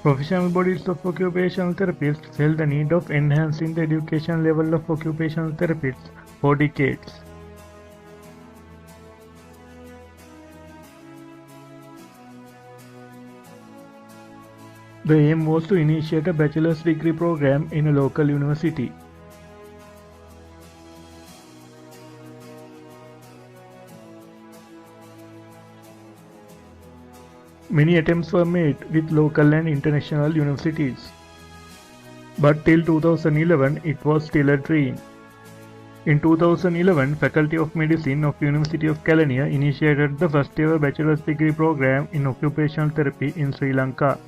Professional bodies of occupational therapists felt the need of enhancing the education level of occupational therapists for decades. The aim was to initiate a bachelor's degree program in a local university. Many attempts were made with local and international universities. But till 2011, it was still a dream. In 2011, Faculty of Medicine of University of Kelaniya initiated the first ever bachelor's degree program in occupational therapy in Sri Lanka.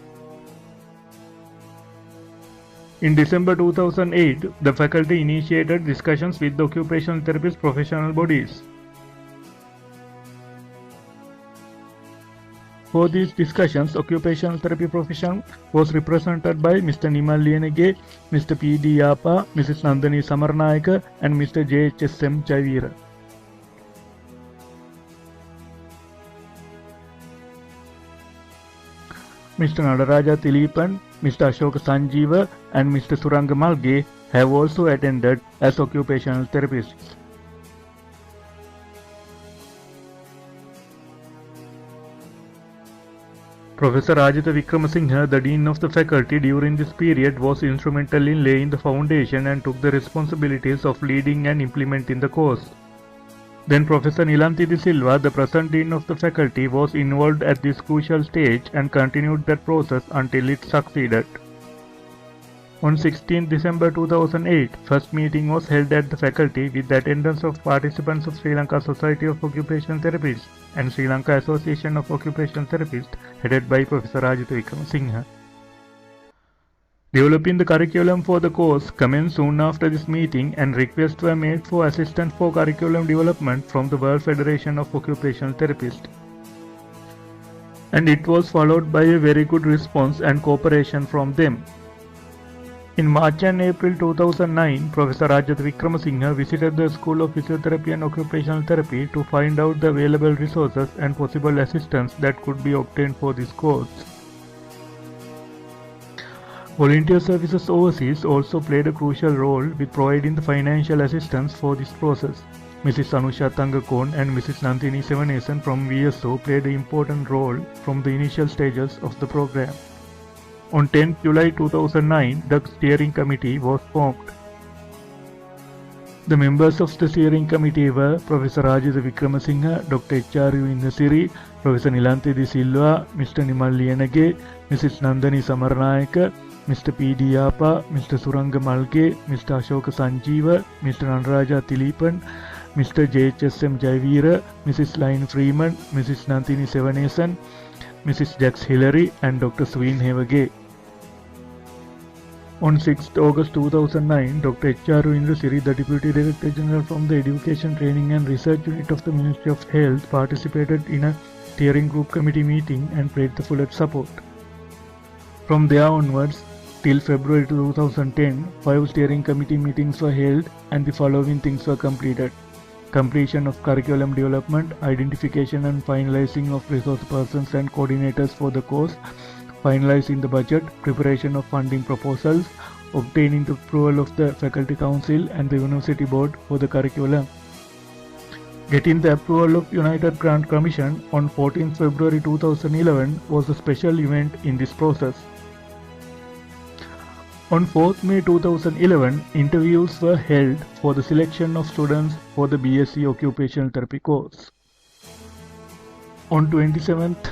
In December 2008, the faculty initiated discussions with the occupational therapist professional bodies. For these discussions, occupational therapy profession was represented by Mr. Nimal Liyanage, Mr. P.D. Yapa, Mrs. Nandani Samarnayaka, and Mr. J.H.S.M. Jayveera. Mr. Nadaraja Tilipan, Mr. Ashoka Sanjeeva, and Mr. Suranga Malge have also attended as occupational therapists. Professor Rajitha Vikramasinghe, the Dean of the faculty during this period, was instrumental in laying the foundation and took the responsibilities of leading and implementing the course. Then Professor Nilanthi De Silva, the present Dean of the faculty, was involved at this crucial stage and continued that process until it succeeded. On 16 December 2008, first meeting was held at the faculty with the attendance of participants of Sri Lanka Society of Occupational Therapists and Sri Lanka Association of Occupational Therapists, headed by Professor Rajitha Vikramasinghe. Developing the curriculum for the course commenced soon after this meeting, and requests were made for assistance for curriculum development from the World Federation of Occupational Therapists. And it was followed by a very good response and cooperation from them. In March and April 2009, Professor Rajitha Vikramasinghe visited the School of Physiotherapy and Occupational Therapy to find out the available resources and possible assistance that could be obtained for this course. Volunteer Services Overseas also played a crucial role with providing the financial assistance for this process. Mrs. Anusha Thangakon and Mrs. Nandini Sevanesan from VSO played an important role from the initial stages of the program. On 10 July 2009, the steering committee was formed. The members of the steering committee were Professor Rajitha Vikramasinghe, Dr. H.R.U. Indasiri, Professor Nilanthi De Silva, Mr. Nimal Liyanage, Mrs. Nandani Samarnayaka, Mr. P.D. Yapa, Mr. Suranga Malge, Mr. Ashoka Sanjeeva, Mr. Nadaraja Tilipan, Mr. J.H.S.M. Jayveera, Mrs. Line Freeman, Mrs. Nandini Sevanesan, Mrs. Jax Hillary, and Dr. Sween Hevage. On 6 August 2009, Dr. H.R.U. Indasiri, the Deputy Director General from the Education, Training and Research Unit of the Ministry of Health, participated in a steering group committee meeting and played the full support. From there onwards, till February 2010, 5 steering committee meetings were held and the following things were completed: completion of curriculum development, identification and finalizing of resource persons and coordinators for the course, finalizing the budget, preparation of funding proposals, obtaining the approval of the Faculty Council and the University Board for the curriculum. Getting the approval of United Grant Commission on 14 February 2011 was a special event in this process. On 4th May 2011, interviews were held for the selection of students for the BSc Occupational Therapy course. On 27th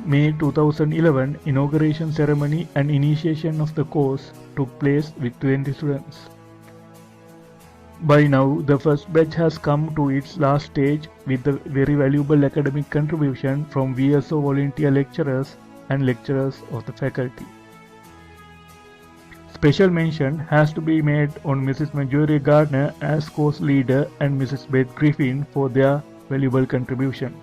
May 2011, inauguration ceremony and initiation of the course took place with 20 students. By now, the first batch has come to its last stage with the very valuable academic contribution from VSO volunteer lecturers and lecturers of the faculty. Special mention has to be made on Mrs. Marjorie Gardner as course leader and Mrs. Beth Griffin for their valuable contribution.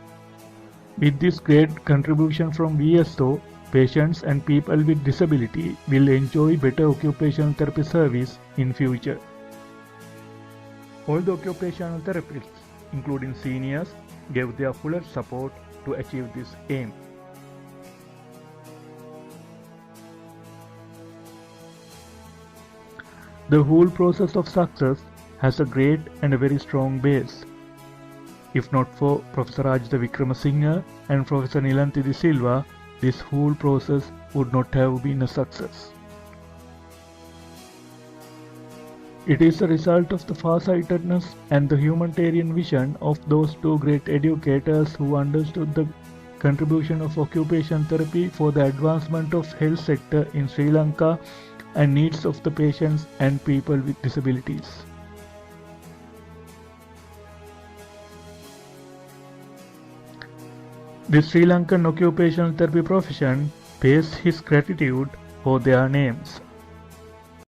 With this great contribution from VSO, patients and people with disability will enjoy better occupational therapy service in future. All the occupational therapists, including seniors, gave their fullest support to achieve this aim. The whole process of success has a great and a very strong base. If not for Professor Ajitha Wickramasinghe and Professor Nilanthi De Silva, this whole process would not have been a success. It is a result of the farsightedness and the humanitarian vision of those two great educators who understood the contribution of occupational therapy for the advancement of health sector in Sri Lanka and needs of the patients and people with disabilities. The Sri Lankan occupational therapy profession pays his gratitude for their names.